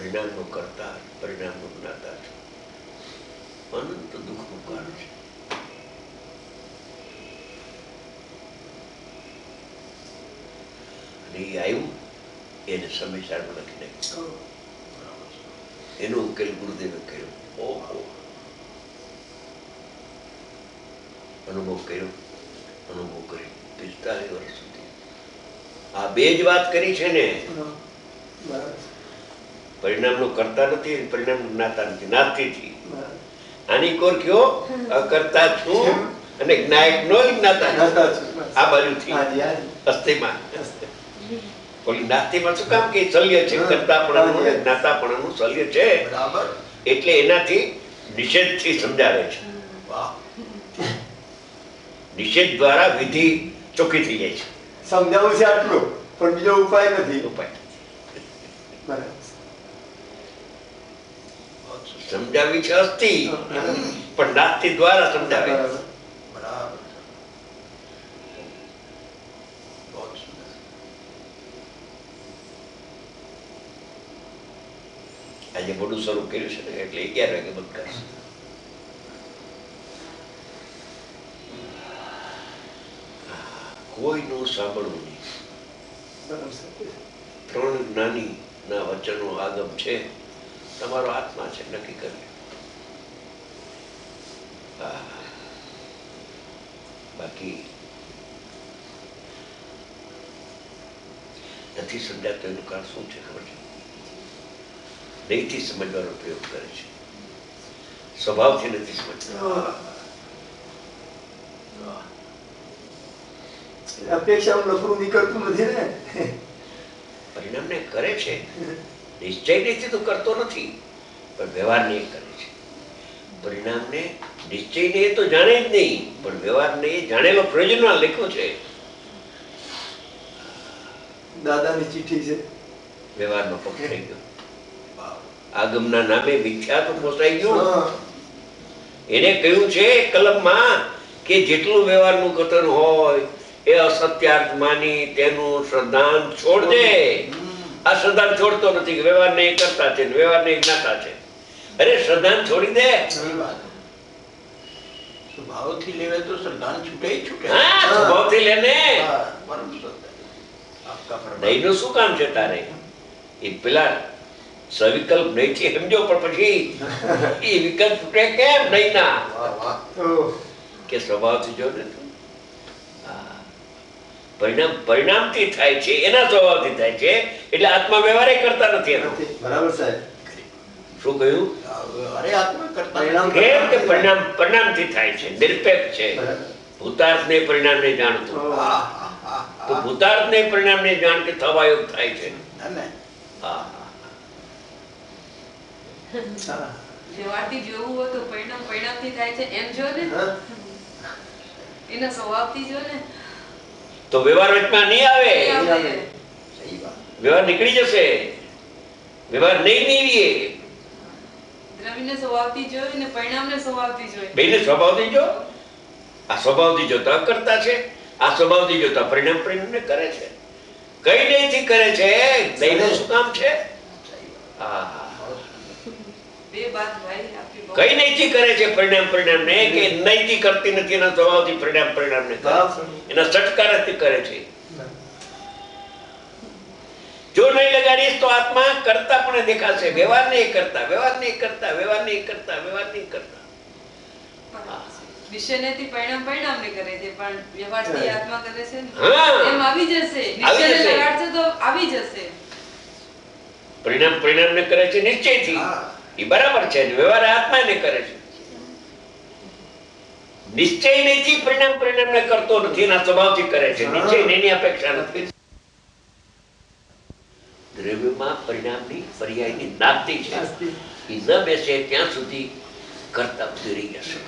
પરિણામનો કરતા, પરિણામનો જ્ઞાતા છું. અનંત દુઃખનું કારણ છે. અને એ આવ્યું એને સમયસારમાં લખી નાખ્યું. એનો ઉકેલ ગુરુદેવે કર્યો. ઓહો, અનુભવ કર્યો, અનુભવ કર્યો 45 વર્ષ સુધી. આ બે જ વાત કરી છે ને. પરિણામનો કરતા નથી, પરિણામનો જ્ઞાતા નથી. નાસ્તિથી આની કોર કયો અકર્તા છું અને જ્ઞાયકનો જ્ઞાતા છું. આ બાજુથી અસ્થિમાં ઓલી નાસ્તિમાં શું કામ કે શલ્ય છે, કરતાપણાનું જ્ઞાતાપણાનું શલ્ય છે. એટલે એનાથી નિષેધથી સમજાવે છે. નિષેધ દ્વારા વિધિ ચોખ્ખી થઈ જાય છે. સમજાવું છે આટલું, પણ બીજો ઉપાય નથી. ઉપાય સમજાવી છે અસ્થિ, પણ નાસ્તિ દ્વારા સમજાવે. આજે મોડું શરૂ કર્યું છે ને એટલે 11 વાગે બંધ કરશે. કોઈનું સાંભળવું નહીં. 3 જ્ઞાની ના વચનો આગમ છે. તમારો આત્મા છે, નક્કી કરી. બાકી નથી સમજાતો એનું કારણ શું છે ખબર છે? નહીંથી સમજવાનો પ્રયોગ કરે છે, સ્વભાવથી નથી સમજતો. અપેક્ષા નફરું નીકળતું નથી ને. પરિણામને કરે છે, નિશ્ચયથી તો કરતો નથી, પણ વ્યવહારને કરે છે. પરિણામને નિશ્ચયને તો જાણે જ નહીં, પણ વ્યવહારને જાણેલો પ્રયોજનમાં લખ્યો છે. દાદાની ચિઠ્ઠી છે, વ્યવહારનો પક્ષ થઈ ગયો. આગમના નામે મિથ્યા તો પોસાઈ ગયું. એને કહ્યું છે કલમમાં કે જેટલું વ્યવહારનું કથન હોય એ અસત્યાર્થ માની તેનું શ્રદ્ધાન છોડ દે. આ શ્રદ્ધાન છોડતો નથી. વ્યવહારને એ કરતા છે, વ્યવહારને એ જ્ઞાતા છે. અરે શ્રદ્ધાન છોડી દે. સ્વભાવથી લેવે તો શ્રદ્ધાન છૂટે જ છૂટે. હા, સ્વભાવથી લેને. નહીંનું શું કામ છે તારે? એ પેલા સવિકલ્પ નહીંથી સમજો, પણ પછી એ વિકલ્પ છૂટે કેમ નહીંના? કે સ્વભાવથી જો ને પરિણામથી થાય છે, એના સ્વભાવથી થાય છે. એટલે આત્મા વ્યવહારે કરતા નથી એનો. બરાબર સાહેબ. શું કહ્યું? અરે આત્મા કરતા કેમ કે પરિણામથી થાય છે, નિરપેક્ષ છે. ભૂતાર્થને પરિણામને જાણતું, તો ભૂતાર્થને પરિણામને જાણ કે થવા યોગ થાય છે. હા, વ્યવહારથી જોવું હોય તો પરિણામથી થાય છે એમ જો ને, એના સ્વભાવથી જો ને, તો વ્યવહાર વચમાં નહીં આવે. વ્યવહાર નીકળી જશે. વ્યવહાર નહીં નીવીએ. દ્રવ્યને સ્વભાવથી જોયું ને પરિણામને સ્વભાવથી જોયું. બેને સ્વભાવથી જો. આ સ્વભાવથી જોતા કરતા છે, આ સ્વભાવથી જોતા પરિણામને કરે છે. કઈ નહીંથી કરે છે? દહીંનું શું કામ છે? બે બાત ભાઈ આપી કઈ નહીંથી કરે છે પરિણામને કે નહીંથી કરતી નથી. એના સ્વભાવથી પરિણામને કરે છે. એના સટકારથી કરે છે. જો નહીં લગાડીશ તો આત્મા કરતા પણ દેખાશે. વ્યવહાર નહીં કરતા, વ્યવહાર નહીં કરતા, વ્યવહાર નહીં કરતા, વ્યવહાર નહીં કરતા. નિશ્ચયથી પરિણામને કરે છે, પણ વ્યવહારથી આત્મા કરે છે ને. હા, એમ આવી જશે. નિશ્ચયને લગાડશે તો આવી જશે. પરિણામને કરે છે નિશ્ચયથી, એ બરાબર છે. વ્યવહાર આત્માને કરે છે. નિશ્ચય નથી પરિણામને કરતો નથી, એના સ્વભાવથી કરે છે. નિશ્ચય એની અપેક્ષા નથી. દ્રવ્યમાં પરિણામની પર્યાયની નાસ્તિ છે. એ ન બેસે ત્યાં સુધી કરતા રહી જશે.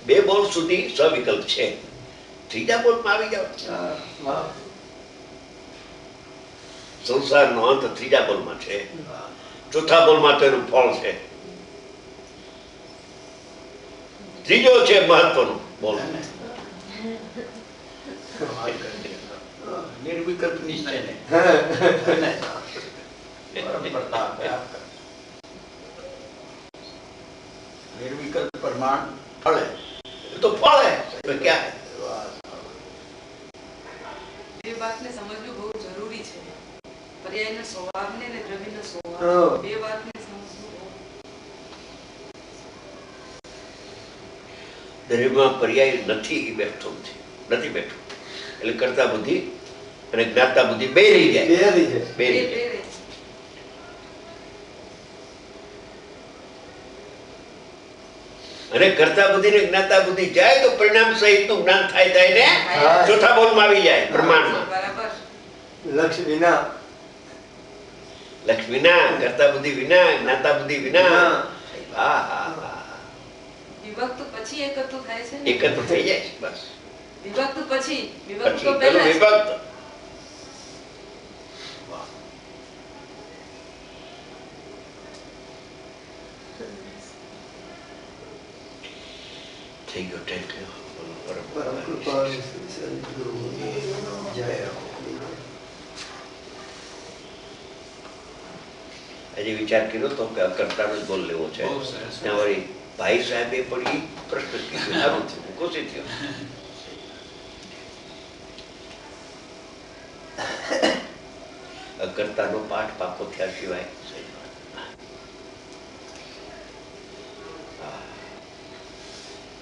બે બોલ સુધી સવિકલ્પ છે. ત્રીજા બોલમાં આવી જાવ. સંસારનો અંત ત્રીજા બોલમાં છે. ચોથા બોલમાં તો એનું ફળ છે. ત્રીજો છે મહત્વનો બોલ. નિર્વિકલ્પ નિશ્ચય ને પરમ પ્રતાપ નિર્વિકલ્પ પ્રમાણ ફળે તો ફળે તો ક્યાં એ વાતને સમજવું બહુ જરૂરી છે. પર્યાયના સ્વભાવને અને દ્રવ્યના હા. સ્વભાવ બે વાતને સમજવું બહુ. દ્રવ્યમાં પર્યાય નથી એ બેઠો નથી બેઠો એટલે કરતા બુદ્ધિ અને જ્ઞાતા બુદ્ધિ બે રહી જાય બે રહી છે. બે રહી બે જાય. રહે છે. અને કરતા બુદ્ધિ ને જ્ઞાતા બુદ્ધિ જાય તો પરિણામ સહિત નું જ્ઞાન થાય ને હા. ચોથા બોલમાં આવી જાય પ્રમાણમાં. બરાબર. લક્ષ્ય વિના લક્ષ વિના, કરતા બુદ્ધિ વિના, જ્ઞાતા બુદ્ધિ વિના. હા. હા હા હા વિભક્ત પછી એકત્વ થાય છે ને? એકત્ર થઈ જાય છે બસ. વિભક્ત પછી વિભક્ત પછી તો પેલું પહેલા જ. વિભક્ત થઈ ગયો ટેન્ક. પરમ કૃપાળુ શ્રી સદગુરુ જય આજે વિચાર કર્યો તો કે કરતાનો જ બોલ લેવો છે. બહુ સરસ. ત્યાં વળી ભાઈ સાહેબે પણ ઈ પ્રશ્ન કીધો. સારું થયું, હું ખુશી થયો. કરતાનો પાઠ પાકો થયા સિવાય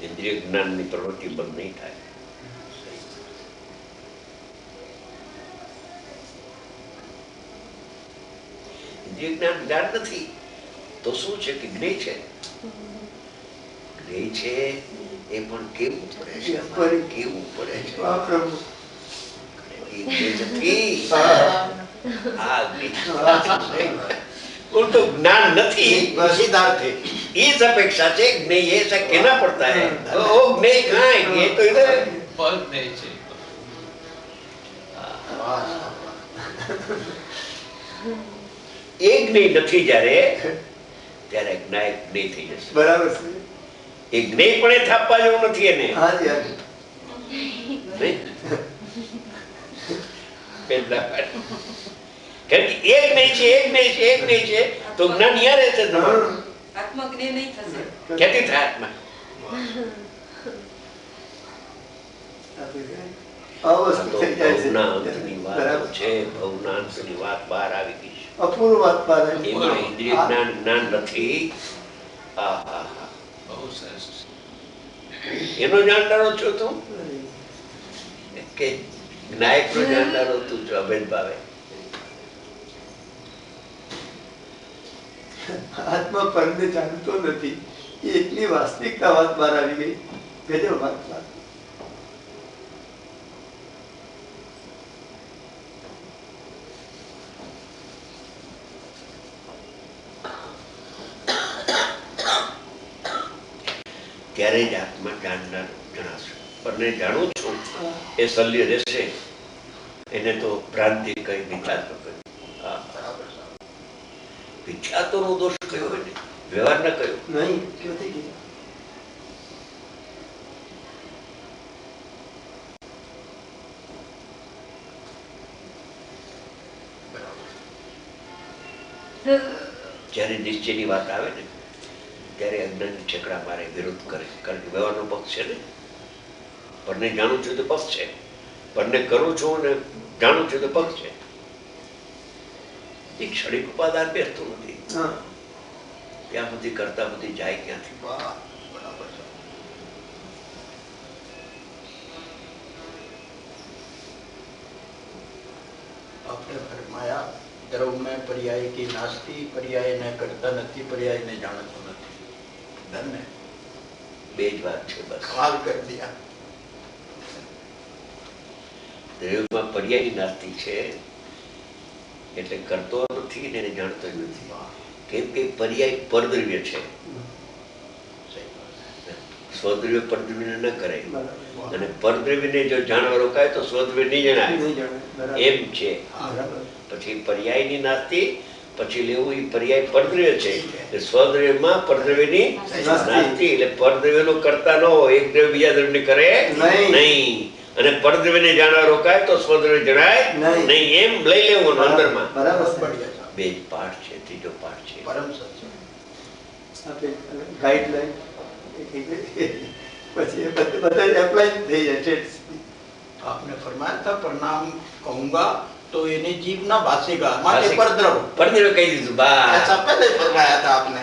ઇન્દ્રિય જ્ઞાનની પ્રવૃત્તિ બંધ નહીં થાય. ઇન્દ્રિય જ્ઞાન જ્ઞાન નથી તો શું છે કે જ્ઞેય છે. જ્ઞેય છે એ પણ કેવું પડે છે અમારે, કેવું પડે છે. આ પ્રભુ એ જ્ઞેય નથી. હા. આ જ્ઞેય. उनको ज्ञान नहीं सिद्धार्थ है इस अपेक्षा से ज्ञेय ऐसा कहना पड़ता है. वो ज्ञेय कहाँ है? ये तो इधर है. પદ નહીં છે. એક જ્ઞેય નથી જ્યારે ત્યારે જ્ઞાયક જ્ઞેય થઈ જશે. બરાબર છે. એ જ્ઞેય પણ એ થાપવા જેવું નથી એને. હાજી હાજી નહીં? પહેલા કારણ કે એક નહીં છે, એક નહીં છે, એક નહીં છે તો જ્ઞાન ન્યા રહેશે જ તમારું. આત્મજ્ઞાન નહીં થશે. ક્યાંથી થાય આત્મા? અવસ્થા થઈ જાય છે. ભવના અંતની વાત બરાબર. છે. ભવના અંતની વાત બહાર આવી ગઈ છે. અપૂર્વ વાત પાડે. એમાં ઇન્દ્રિય જ્ઞાન જ્ઞાન નથી. આહાહા. બહુ સરસ. એનો જાણનારો છો તું કે જ્ઞાયક નો જાણનારો તું છો? અભેદ ભાવે આત્મા પરને જાણતો નથી. એ એટલી વાસ્તવિકતા વાત બહાર આવી ગઈ. ગજબ વાત વાત. ત્યારે જ આત્મા જાણનાર જણાશે. પરને જાણું છું એ શલ્ય રહેશે. એને તો ભ્રાંતિ કઈ વિચારતો કઈ. વિચારતોનો દોષ કયો હોય ને, વ્યવહાર ન કયો. નહીં કયો થઈ ગઈ. જ્યારે નિશ્ચયની વાત આવે ને ત્યારે અજ્ઞાની ઠેકડા મારે, વિરોધ કરે. કારણ કે વ્યવહારનો પક્ષ છે ને. પરને જાણું છું તો પક્ષ છે, પરને કરું છું અને જાણું છું તો પક્ષ છે. એ ક્ષણિક ઉપાદાન બેસતું નથી. હા. ત્યાં સુધી કરતા બધી જાય ક્યાંથી? વાહ બરાબર છે આપણે ફરમાયા દ્રવ में पर्याय की नास्ती पर्याय ने करता નથી पर्याय ने જાણતો નથી ધન્ય બે જ વાત છે બસ. કાલ કર દિયા દ્રવ્યમાં પર્યાયની નાસ્તી છે એટલે કરતો નથી ને એને જાણતો જ નથી. કેમ કે પર્યાય પરદ્રવ્ય છે. સ્વદ્રવ્ય પરદ્રવ્ય ન કરાય. બરાબર. અને પરદ્રવ્યને જો જાણવા રોકાય તો સ્વદ્રવ્ય નહીં જણાય. નહીં જાણે. બરાબર. એમ છે. બરાબર. પછી પર્યાયની નાસ્તી, પછી લેવું એ પર્યાય પરદ્રવ્ય છે. એટલે સ્વદ્રવ્યમાં પરદ્રવ્યની નાસ્તિ. એટલે પરદ્રવ્યનો કરતા ન હોય, એક દ્રવ્ય બીજા દ્રવ્યને કરે નહીં. અને પરદ્રવ્યને જાણવા રોકાય તો સ્વદ્રવ્ય જણાય નહીં. એમ લઈ લેવું અંદરમાં. બરાબર. બે જ પાઠ છે, ત્રીજો પાઠ છે परम सत्य આપણે ગાઈડલાઈન પછી એ બધા એપ્લાય થઈ જાય છે. आपने फरमाया था प्रणाम कहूंगा तो ये जीव ना भासेगा माने परद्रव પરદ્રવ્ય કહી દીધું બા. ऐसा पहले फरमाया था आपने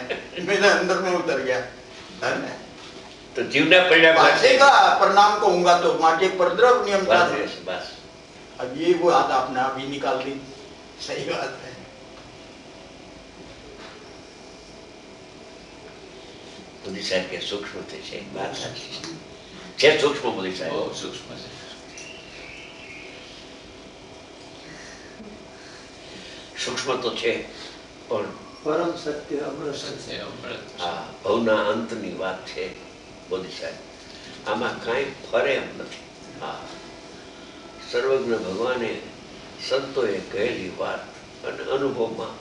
मेरे अंदर में उतर गया धन है તો જીવના પરિણામ भासेगा प्रणाम कहूंगा तो माटे परद्रव नियम था બસ. अब ये वो बात आपने अभी निकाल दी सही बात है મોદી સાહેબ કે સૂક્ષ્મ છે, વાત સાચી છે. સૂક્ષ્મ મોદી સાહેબ બહુ સૂક્ષ્મ છે. સૂક્ષ્મ તો છે, પણ પરમ સત્ય અમૃત સત્ય. સત્ય અમૃત છે. આ ભવના અંતની વાત છે મોદી સાહેબ. આમાં કાંઈ ફરે એમ નથી. હા, સર્વજ્ઞ ભગવાને સંતોએ કહેલી વાત અને અનુભવમાં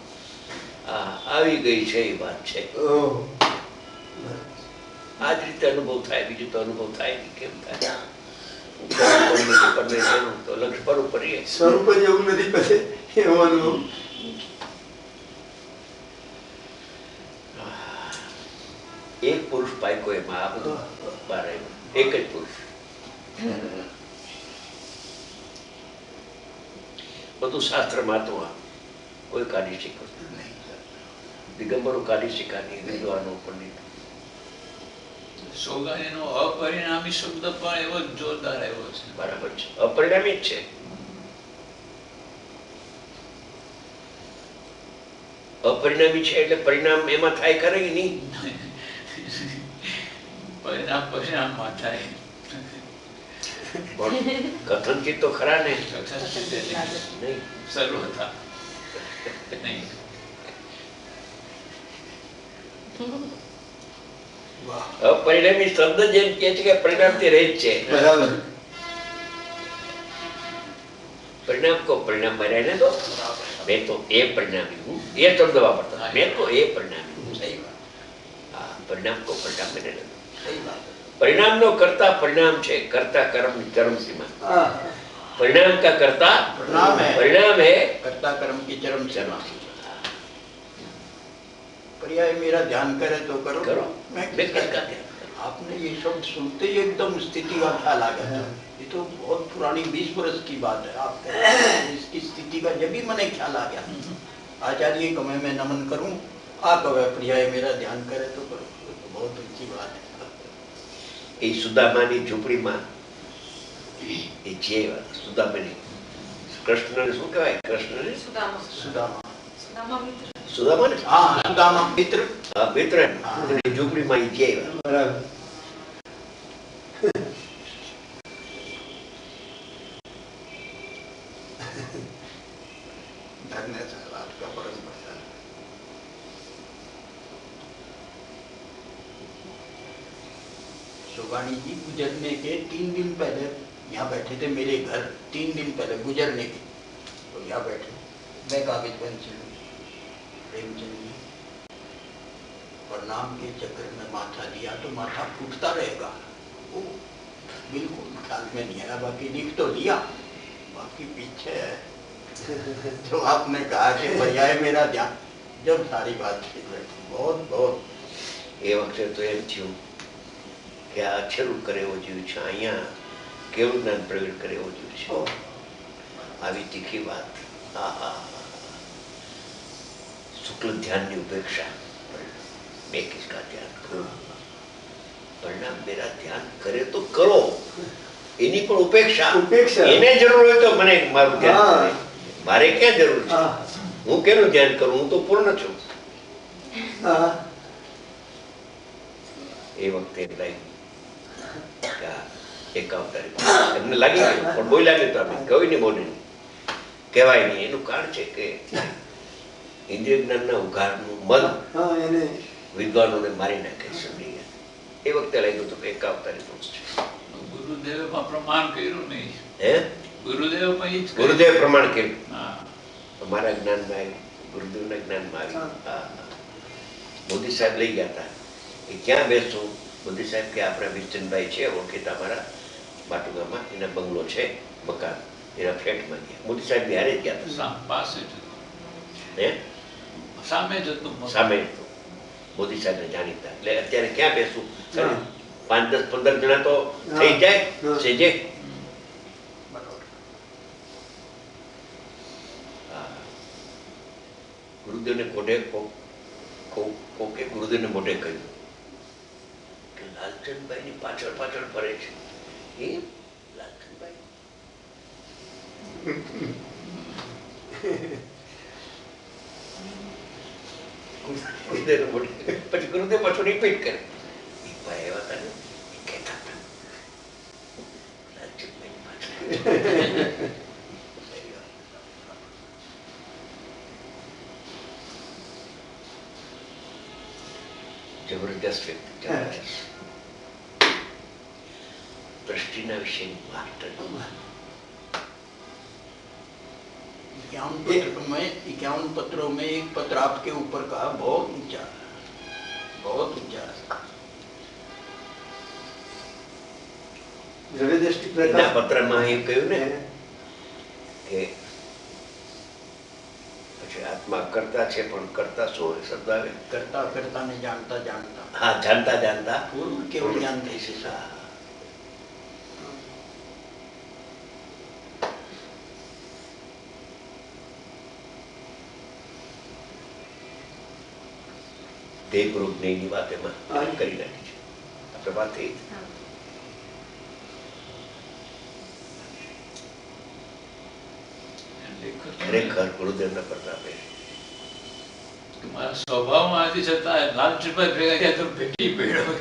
આવી ગઈ છે એ વાત છે. આ જ રીતે અનુભવ થાય, બીજું તો અનુભવ થાય નહીં. કેમ થાય? તો લક્ષ પર ઉપર સ્વરૂપ જ એવું નથી પછી એવો અનુભવ. એક પુરુષ પાયકો એમાં આ બધું બહાર આવ્યું. એક જ પુરુષ. બધું શાસ્ત્રમાં તો કોઈ કાઢી શીખતું નહીં. દિગંબરો કાઢી શીખા નહીં, વિદ્વાનો પંડિત. સોગાનીનો અપરિણામી શબ્દ પણ એવો જ જોરદાર આવ્યો છે. બરાબર છે, અપરિણામી જ છે. અપરિણામી છે એટલે પરિણામ એમાં થાય ખરે કે નહીં? પરિણામ પરિણામમાં થાય. કથનચિત તો ખરા ને. નહીં સર્વથા નહીં. અપરિણામી શબ્દ જેમ કે છે કે પરિણામથી રહિત છે. બરાબર. પરિણામ કો પરિણામ મર્યા ને તો મેં તો એ પરિણામી હું, એ શબ્દ વાપરતા. મેં તો એ પરિણામી હું. सही बात હા, પરિણામ કો પરિણામ મર્યા. सही बात પરિણામનો કર્તા પરિણામ છે. કર્તા કર્મ કર્મ સીમા. હા. परिणाम का कर्ता परिणाम है। परिणाम है कर्ता कर्म की चरम सीमा पर्याय मेरा ध्यान करे तो करो करो। मैं मैं किसका किसका ध्यान करूं? आपने ये शब्द सुनते ही एकदम स्थिति का ख्याल आ गया था। ये तो बहुत पुरानी 20 वर्ष की बात है। आप कह रहे हैं, इसकी स्थिति का जब भी मैंने ख्याल आ गया आचार्य को मैं नमन करूं आ कहे पर्याय मेरा ध्यान करे तो करो। ये तो बहुत ऊंची बात है। એ સુદામાની ઝૂંપડીમાં એ જે સુદામાની કૃષ્ણને શું કહેવાય? કૃષ્ણને સુદામા. सुदामा સુદામા મિત્ર. સુદામાને हाँ सुदामा मित्र હા, મિત્ર એની ઝૂંપડીમાં એ જે બરાબર. धन्य साहब आपका परम प्रसाद। सुगानी जी गुजरने के 3 दिन पहले यहाँ बैठे थे मेरे घर। 3 दिन पहले गुजरने के तो यहाँ बैठे मैं कागज पेन से प्रेमचंद जी प्रणाम के चक्कर में माथा दिया तो माथा फूटता रहेगा। वो बिल्कुल ख्याल में नहीं आया। बाकी लिख तो लिया बाकी पीछे है जो आपने कहा कि पर्याय मेरा ध्यान जब सारी बात ठीक बैठी बहुत बहुत એ વખતે તો એમ થયું કે આ અક્ષરું કરે એવો જીવ છે, અહીંયા કેવું જ્ઞાન પ્રગટ કરે એવો જીવ છે. આવી તીખી વાત. હા હા. શુક્લ ધ્યાનની ઉપેક્ષા. मैं किसका ध्यान करूं? परिणाम मेरा ध्यान करे तो करो. એની પણ ઉપેક્ષા. એને જરૂર હોય તો મને મારું ધ્યાન કરે. મારે ક્યાં જરૂર છે? હું કેનું ધ્યાન કરું? હું તો પૂર્ણ છું. એ વખતે એમ લાગ્યું કે આ એકાવતારી એમને લાગી ગયું, પણ બોલ્યા નહીં. તો આપણે કહ્યું નહીં, બોલે નહીં, કહેવાય નહીં. એનું કારણ છે કે ઇન્દ્રિય જ્ઞાનના ઉઘાડનું મન વિદ્વાનોને મારી નાખે. સમજી ગયા. એ વખતે લાગ્યું હતું કે એકાવતારી પુરુષ છે. ગુરુદેવે પણ પ્રમાણ કર્યું નહીં. હે? ગુરુદેવ પણ ઈ જ કર્યું. ગુરુદેવ પ્રમાણ કર્યું. હા. મારા જ્ઞાનમાં આવ્યું ગુરુદેવના જ્ઞાનમાં આવી. હા. હા. મોદી સાહેબ લઈ ગયા હતા. એ ક્યાં બેસું? મોદી સાહેબ કે આપણા વિરચંદભાઈ છે ઓળખીતા મારા બાટુગામાં, એના બંગલો છે, મકાન, એના ફ્લેટમાં ગયા. મોદી સાહેબ હારે જ ગયા હતા. પાસે જ હે સામે જ હતું મકાન. સામે હતું. મોદી સાહેબને જાણીતા. એટલે અત્યારે ક્યાં બેસું? હા. 5, 10, 15 જણા તો હા. થઈ જાય હા. સેજે. બરાબર. હા. ગુરુદેવને કોઢે કોકે ગુરુદેવને મોઢે કહ્યું કે લાલચંદભાઈની પાછળ પાછળ ફરે છે. એ લાલચંદભાઈ ગુરુદેવને મોઢે પછી ગુરુદેવ પાછું રિપીટ કરે. એક ભાઈ એવા હતા ને, એ કહેતા હતા લાલચંદભાઈની પાછળ. જબરદસ્ત વ્યક્તિ, જબરદસ્ત. દ્રષ્ટિના વિશેની વાત. 51 पत्रों में एक पत्र आपके ऊपर का बहुत ऊंचा, बहुत ऊंचा है. દ્રવ્ય દ્રષ્ટિ એના પ્રકાશ પત્રમાં એમ કહ્યું ને કે પછી આત્મા કરતા છે પણ કરતા શું હોય? શબ્દ આવે. करता करता ने जानता जानता હા, જાણતા જાણતા पूर्व केवल जानते से હા. દેહપૂર્વક જ્ઞાનની વાત એમાં કરી નાખી છે. આપણે વાત થઈ. ખરેખર ગુરુદેવના પ્રતાપે મારા સ્વભાવમાં હતી છતાં લાલચંદભાઈ ભેગા થયા તો ભેટી પડ્યો.